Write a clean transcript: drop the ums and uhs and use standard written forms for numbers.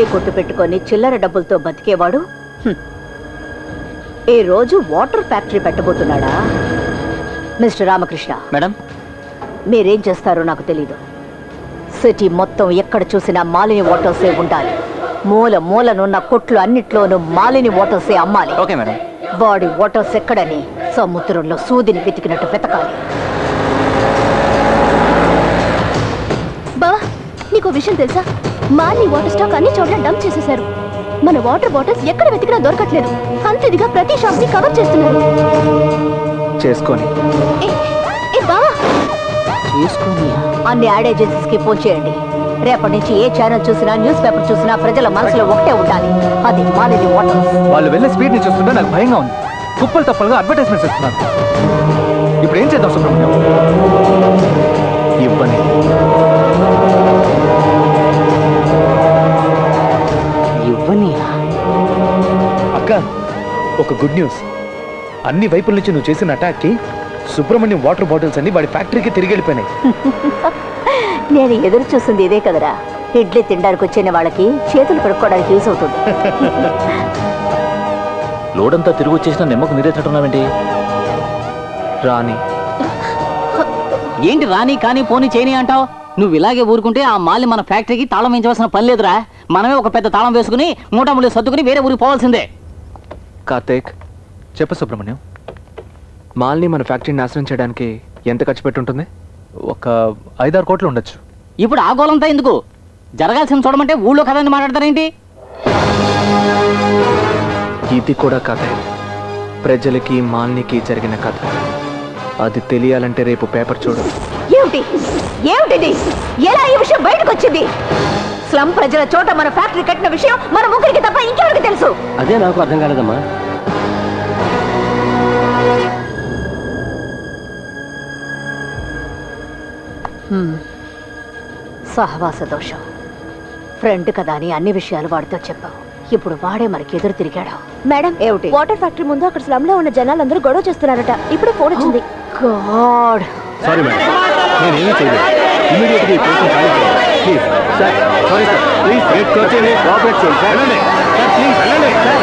నకిలీ కొట్టు పెట్టుకొని చిల్లర డబ్బులతో బతికేవాడు ఈ రోజు వాటర్ ఫ్యాక్టరీ పెట్టబోతున్నాడా? మిస్టర్ రామకృష్ణ మేడం, మీరేం చేస్తారో నాకు తెలీదు. సిటీ మొత్తం ఎక్కడ చూసినా మాలిని వాటర్సే ఉండాలి. మూల మూలనున్న కొట్లు అన్నిట్లోనూ మాలిని వాటర్సే అమ్మాలి. Okay madam. బాడీ వాటర్స్ ఎక్కడని సముద్రంలో సూదిని వెతికినట్టు వెతకాలి. బా, నీకు విషయం తెలుసా? మాలిని వాటర్ స్టాక్ అన్ని చోట్ల డంప్ చేసేశారు. మన వాటర్ బాటిల్స్ ఎక్కడ వెతికినా దొరకట్లేదు. అంతేదిగా ప్రతి షాప్ ని కవర్ చేస్తున్నారు. చేసుకొని అన్ని యాడ్ ఏజెన్సీస్ కి ఫోన్ చేయండి. రేపటి నుంచి ఏ ఛానల్ చూసినా, న్యూస్ పేపర్ చూసినా ప్రజల మనసులో ఒకటే ఉండాలి, అది మాలిని వాటర్. వాళ్ళు వెళ్ళే స్పీడ్ ని చూస్తుంటే నాకు భయంగా ఉంది. కుప్పలు తప్పలుగా అడ్వర్టైజ్మెంట్స్ ఇస్తున్నారు. ఇప్పుడు ఏం చేద్దాం సుబ్రహ్మణ్యం? ఇవ్వని అక్క, ఒక గుడ్ న్యూస్. అన్ని వైపుల నుంచి నువ్వు చేసిన అటాక్ కి సుబ్రహ్మణ్యం వాటర్ బాటిల్స్ అన్ని వాడి ఫ్యాక్టరీకి తిరిగి వెళ్ళిపోయినాయి. నేను ఎదురు చూస్తుంది ఇదే కదరా. ఇడ్లీ తినడానికి వచ్చిన వాళ్ళకి చేతులు కడుక్కోవడానికి యూజ్ అవుతుంది. లోడంతా తిరిగి వచ్చేసిన నిమ్మకు నీరే తట్టున్నావేంటి? రాని ఏంటి రాని కానీ పోనీ చేయని అంటావు? నువ్వు ఇలాగే ఊరుకుంటే ఆ మాలి మన ఫ్యాక్టరీకి తాళం వేయించవలసిన పని లేదురా. మనమే ఒక పెద్ద తాళం వేసుకుని మూటముళ్ళు సర్దుకుని వేరే ఊరికి పోవాల్సిందే. కార్తీక్, చెప్పు సుబ్రహ్మణ్యం, మాల్ని మన ఫ్యాక్టరీని నాశనం చేయడానికి ఎంత ఖర్చు పెట్టుంటుంది? ఒక 5-6 కోట్లు ఉండొచ్చు. ఇప్పుడు ఆ గోలంతా ఎందుకు? జరగాల్సిన చూడమంటే ఊళ్ళో కథని మాట్లాడతారేంటి? ఇది కూడా కథ. ప్రజలకి మాల్నికి జరిగిన కథ. అది తెలియాలంటే రేపు పేపర్ చూడు. ఏమిటి ఏమిటిది? ఎలా ఈ విషయం బయటకు వచ్చింది? స్లమ్ ప్రజల చోట మన ఫ్యాక్టరీ కట్టిన విషయం మన ముగ్గురికి తప్ప ఇంకెవరికి తెలుసు? అదే నాకు అర్థం కాలేదమ్మా. సహవాస దోషం. ఫ్రెండ్ కదా అని అన్ని విషయాలు వాడితో చెప్పావు. ఇప్పుడు వాడే మనకి ఎదురు తిరిగాడు. మేడం, ఏమిటి? వాటర్ ఫ్యాక్టరీ ముందు అక్కడ స్లమ్ లో ఉన్న జనాలందరూ గొడవ చేస్తున్నారట. ఇప్పుడు ఫోన్ వచ్చింది. గాడ్, సారీ మేడం, నేనేమీ చేయలేదు. ఇమీడియట్గా ఈ కేసును ఖాళీ చేయండి. Please sir. Sorry sir, please cooperate చేయండి సార్. వెళ్ళండి సార్, ప్లీజ్ వెళ్ళండి సార్.